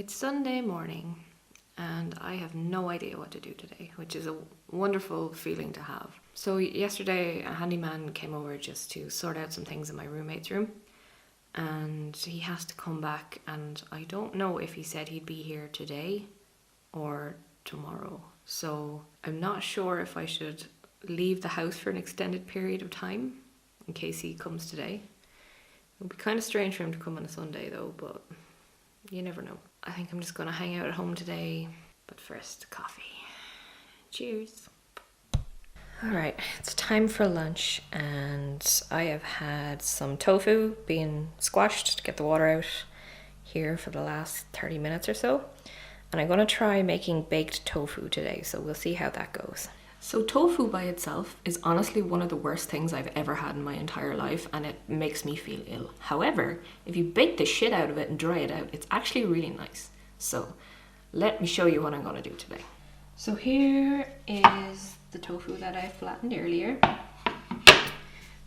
It's Sunday morning and I have no idea what to do today, which is a wonderful feeling to have. So yesterday a handyman came over just to sort out some things in my roommate's room, and he has to come back, and I don't know if he said he'd be here today or tomorrow. So I'm not sure if I should leave the house for an extended period of time in case he comes today. It would be kind of strange for him to come on a Sunday though, but you never know. I think I'm just going to hang out at home today, but first, coffee. Cheers. Alright, it's time for lunch, and I have had some tofu being squashed to get the water out here for the last 30 minutes or so. And I'm going to try making baked tofu today, so we'll see how that goes. So tofu by itself is honestly one of the worst things I've ever had in my entire life, and it makes me feel ill. However, if you bake the shit out of it and dry it out, it's actually really nice. So let me show you what I'm going to do today. So here is the tofu that I flattened earlier.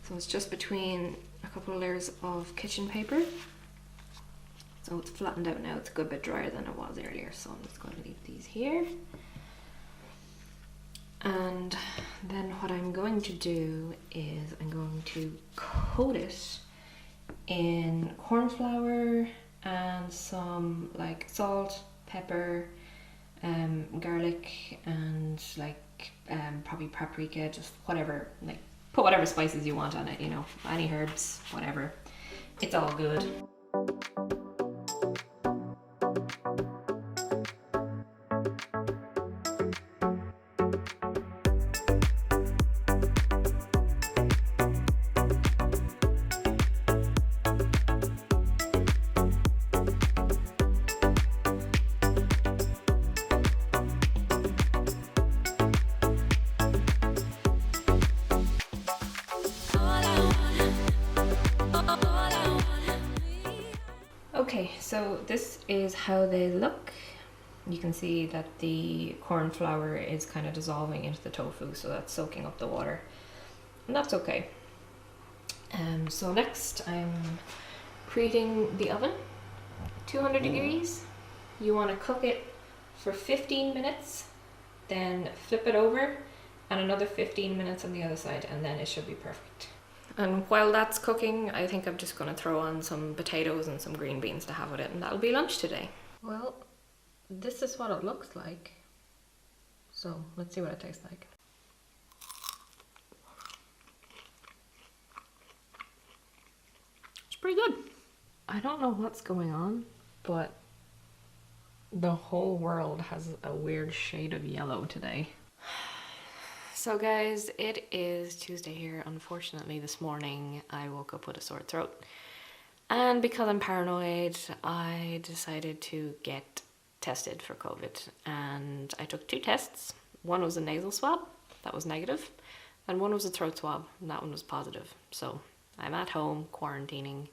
So it's just between a couple of layers of kitchen paper. So it's flattened out now. It's a good bit drier than it was earlier, so I'm just going to leave these here. And then what I'm going to do is I'm going to coat it in corn flour and some like salt, pepper, garlic, and like probably paprika, just whatever, like put whatever spices you want on it, you know, any herbs, whatever. It's all good. Okay, so this is how they look. You can see that the corn flour is kind of dissolving into the tofu, so that's soaking up the water, and that's okay. So next I'm preheating the oven, 200 degrees. You want to cook it for 15 minutes, then flip it over, and another 15 minutes on the other side, and then it should be perfect. And while that's cooking, I think I'm just going to throw on some potatoes and some green beans to have with it, and that'll be lunch today. Well, this is what it looks like. So let's see what it tastes like. It's pretty good. I don't know what's going on, but the whole world has a weird shade of yellow today. So guys, it is Tuesday here. Unfortunately, this morning I woke up with a sore throat, and because I'm paranoid, I decided to get tested for COVID, and I took 2 tests. One was a nasal swab, that was negative, and one was a throat swab, and that one was positive. So I'm at home quarantining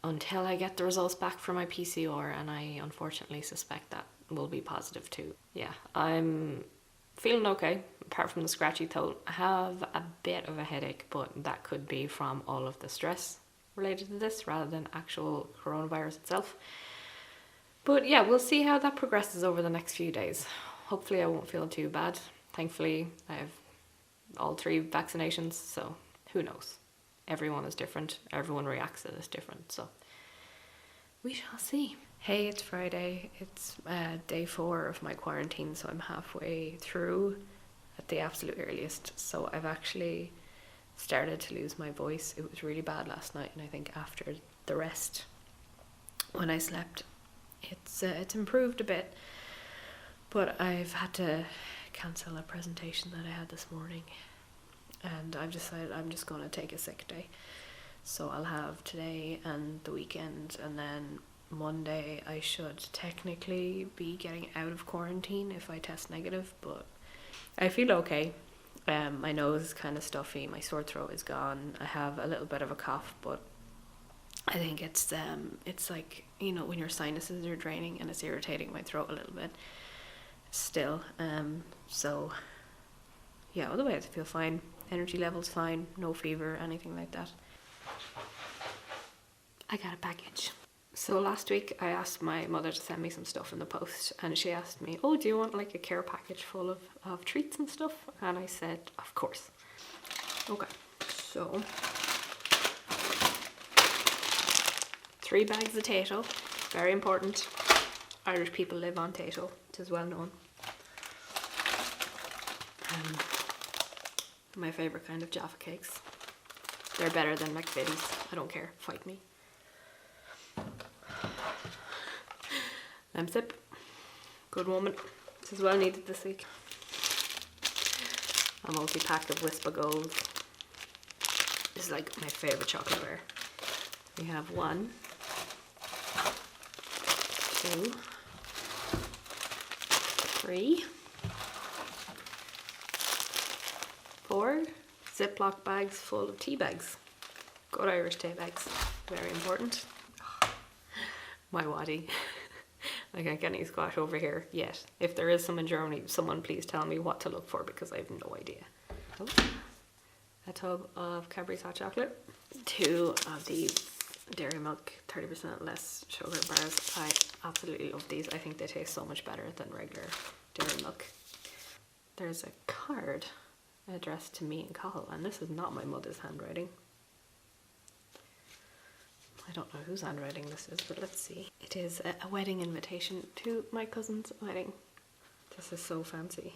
until I get the results back from my PCR, and I unfortunately suspect that will be positive too. Yeah, I'm feeling okay, apart from the scratchy throat. I have a bit of a headache, but that could be from all of the stress related to this rather than actual coronavirus itself. But yeah, we'll see how that progresses over the next few days. Hopefully I won't feel too bad. Thankfully, I have all 3 vaccinations, so who knows? Everyone is different. Everyone reacts to this different, so we shall see. Hey, it's Friday. It's day 4 of my quarantine, so I'm halfway through at the absolute earliest. So I've actually started to lose my voice. It was really bad last night, and I think after the rest, when I slept, it's improved a bit. But I've had to cancel a presentation that I had this morning, and I've decided I'm just going to take a sick day. So I'll have today and the weekend, and then Monday I should technically be getting out of quarantine if I test negative, but I feel okay. My nose is kind of stuffy, my sore throat is gone, I have a little bit of a cough, but I think it's like, you know, when your sinuses are draining and it's irritating my throat a little bit still. So yeah, otherwise I feel fine. Energy levels fine, no fever, anything like that. I got a package. So last week I asked my mother to send me some stuff in the post, and she asked me, oh, do you want like a care package full of treats and stuff? And I said, of course. Okay, so 3 bags of Tato, very important. Irish people live on Tato, it is well known. My favourite kind of Jaffa cakes. They're better than McVitie's, I don't care, fight me. Lemsip, good woman. This is well needed this week. A multi-pack of Wispa Gold. This is like my favourite chocolate bar. We have 1, 2, 3, 4 Ziploc bags full of tea bags. Good Irish tea bags, very important. My waddy. I can't get any squash over here yet. If there is some in Germany, someone please tell me what to look for because I have no idea. Oh, a tub of Cadburys Hot Chocolate. 2 of these Dairy Milk 30% less sugar bars. I absolutely love these. I think they taste so much better than regular Dairy Milk. There's a card addressed to me and Cathal, and this is not my mother's handwriting. I don't know whose handwriting this is, but let's see. It is a wedding invitation to my cousin's wedding. This is so fancy.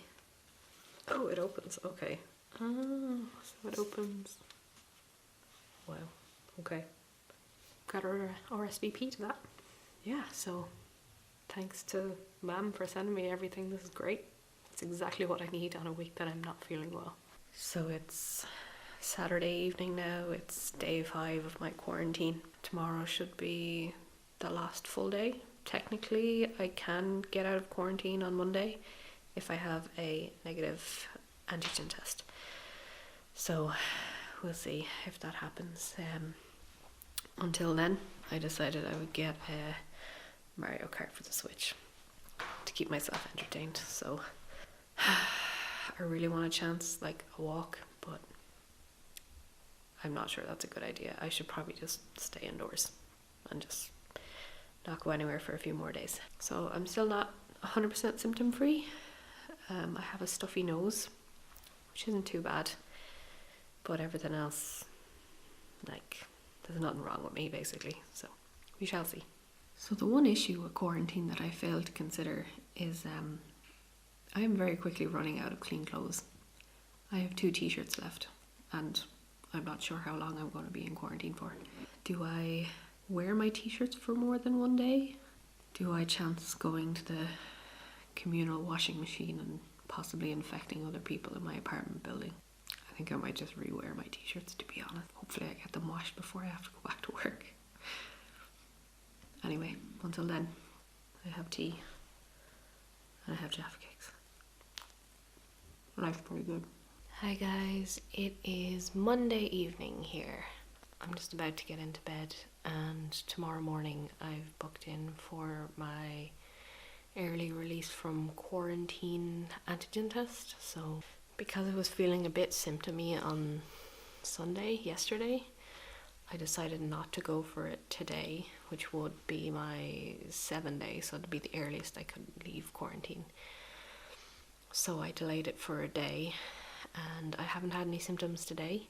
Oh, it opens. Okay. Oh, so it opens. Wow. Okay. Got a RSVP to that. Yeah, so thanks to Mum for sending me everything. This is great. It's exactly what I need on a week that I'm not feeling well. So it's Saturday evening now. It's day 5 of my quarantine. Tomorrow should be the last full day. Technically, I can get out of quarantine on Monday if I have a negative antigen test. So we'll see if that happens. Until then, I decided I would get a Mario Kart for the Switch to keep myself entertained. So I really want a chance, like a walk, but I'm not sure that's a good idea. I should probably just stay indoors and just not go anywhere for a few more days. So I'm still not 100% symptom free. I have a stuffy nose, which isn't too bad, but everything else, like, there's nothing wrong with me basically, so we shall see. So the one issue with quarantine that I failed to consider is I am very quickly running out of clean clothes. I have 2 t-shirts left and I'm not sure how long I'm going to be in quarantine for. Do I wear my t-shirts for more than 1 day? Do I chance going to the communal washing machine and possibly infecting other people in my apartment building? I think I might just rewear my t-shirts, to be honest. Hopefully I get them washed before I have to go back to work. Anyway, until then, I have tea and I have Jaffa cakes. Life's pretty good. Hi guys, it is Monday evening here. I'm just about to get into bed, and tomorrow morning I've booked in for my early release from quarantine antigen test. So because I was feeling a bit symptomy on yesterday, I decided not to go for it today, which would be my 7th day, so it'd be the earliest I could leave quarantine. So I delayed it for a day, and I haven't had any symptoms today,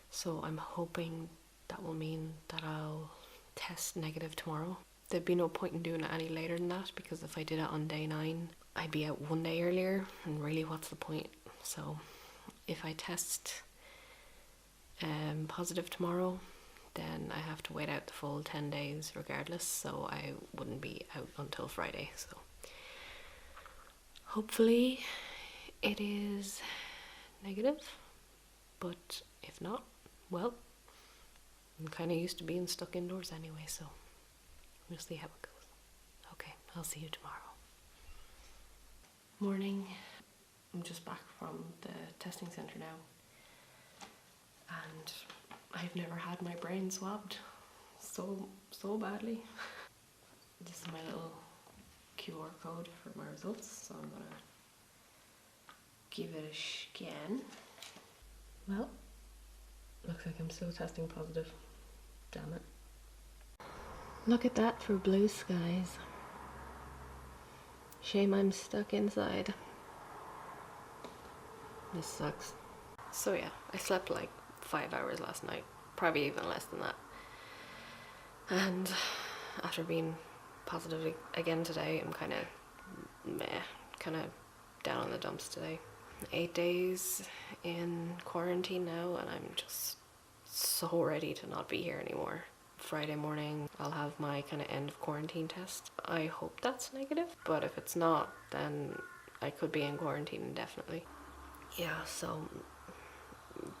so I'm hoping that will mean that I'll test negative tomorrow. There'd be no point in doing it any later than that, because if I did it on day 9, I'd be out 1 day earlier, and really what's the point? So if I test positive tomorrow, then I have to wait out the full 10 days regardless, so I wouldn't be out until Friday. So hopefully it is negative, but if not, well, I'm kind of used to being stuck indoors anyway, so we'll see how it goes. Okay, I'll see you tomorrow. Morning. I'm just back from the testing centre now, and I've never had my brain swabbed so badly. This is my little QR code for my results, so I'm gonna give it a scan. Well, looks like I'm still testing positive. Damn it. Look at that for blue skies. Shame I'm stuck inside. This sucks. So yeah, I slept like 5 hours last night. Probably even less than that. And after being positive again today, I'm kind of down in the dumps today. 8 days in quarantine now, and I'm just so ready to not be here anymore. Friday morning I'll have my kind of end of quarantine test. I hope that's negative, but if it's not, then I could be in quarantine indefinitely. Yeah, so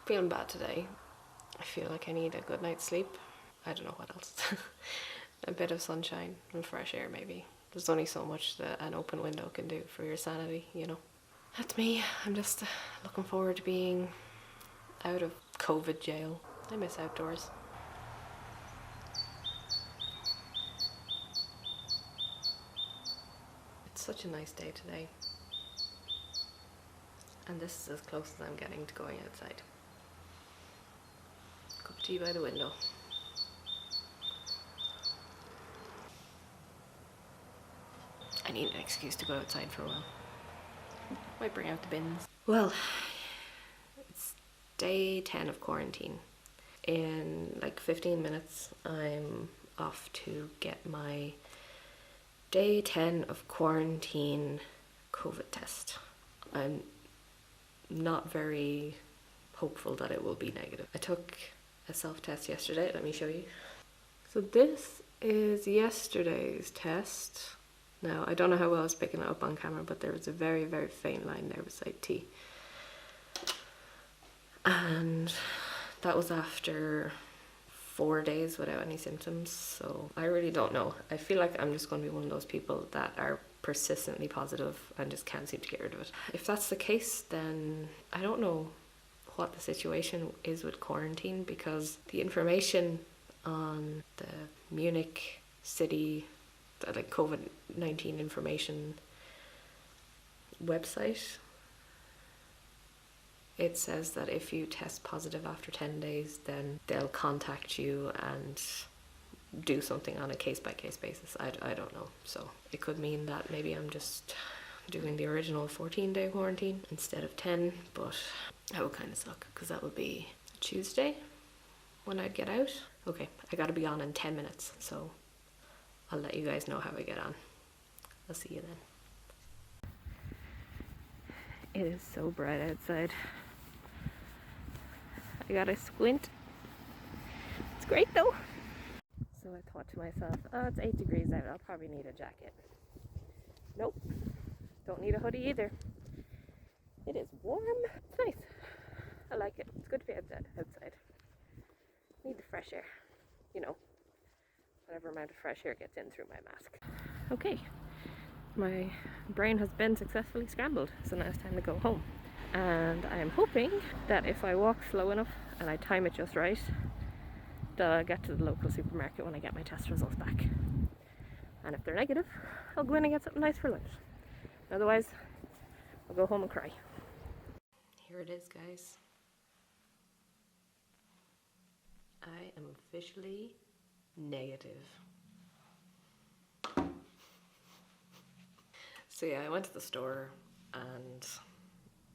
feeling bad today. I feel like I need a good night's sleep. I don't know what else. A bit of sunshine and fresh air maybe. There's only so much that an open window can do for your sanity, you know. That's me. I'm just looking forward to being out of COVID jail. I miss outdoors. It's such a nice day today. And this is as close as I'm getting to going outside. Cup of tea by the window. I need an excuse to go outside for a while. Might bring out the bins. Well, it's day 10 of quarantine. In like 15 minutes, I'm off to get my day 10 of quarantine COVID test. I'm not very hopeful that it will be negative. I took a self-test yesterday. Let me show you. So this is yesterday's test. Now, I don't know how well I was picking it up on camera, but there was a very, very faint line there beside T. And that was after 4 days without any symptoms, so I really don't know. I feel like I'm just going to be one of those people that are persistently positive and just can't seem to get rid of it. If that's the case, then I don't know what the situation is with quarantine, because the information on the Munich city, like COVID-19 information website, it says that if you test positive after 10 days, then they'll contact you and do something on a case-by-case basis. I don't know. So it could mean that maybe I'm just doing the original 14-day quarantine instead of 10, but that would kind of suck, because that would be Tuesday when I'd get out. Okay, I gotta be on in 10 minutes, so I'll let you guys know how I get on. I'll see you then. It is so bright outside. I gotta squint. It's great though. So I thought to myself, oh, it's 8 degrees out, I'll probably need a jacket. Nope, don't need a hoodie either. It is warm. It's nice. I like it. It's good to be outside. Need the fresh air. You know, whatever amount of fresh air gets in through my mask. Okay, my brain has been successfully scrambled, so now it's time to go home. And I am hoping that if I walk slow enough and I time it just right, that I'll get to the local supermarket when I get my test results back. And if they're negative, I'll go in and get something nice for lunch. Otherwise, I'll go home and cry. Here it is, guys. I am officially negative. So yeah, I went to the store and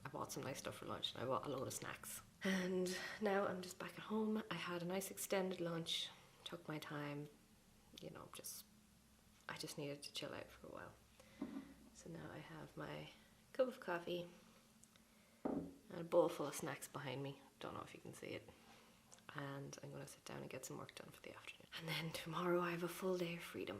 I bought some nice stuff for lunch, and I bought a load of snacks. And now I'm just back at home. I had a nice extended lunch, took my time, you know, I just needed to chill out for a while. So now I have my cup of coffee and a bowl full of snacks behind me. Don't know if you can see it. And I'm going to sit down and get some work done for the afternoon. And then tomorrow I have a full day of freedom.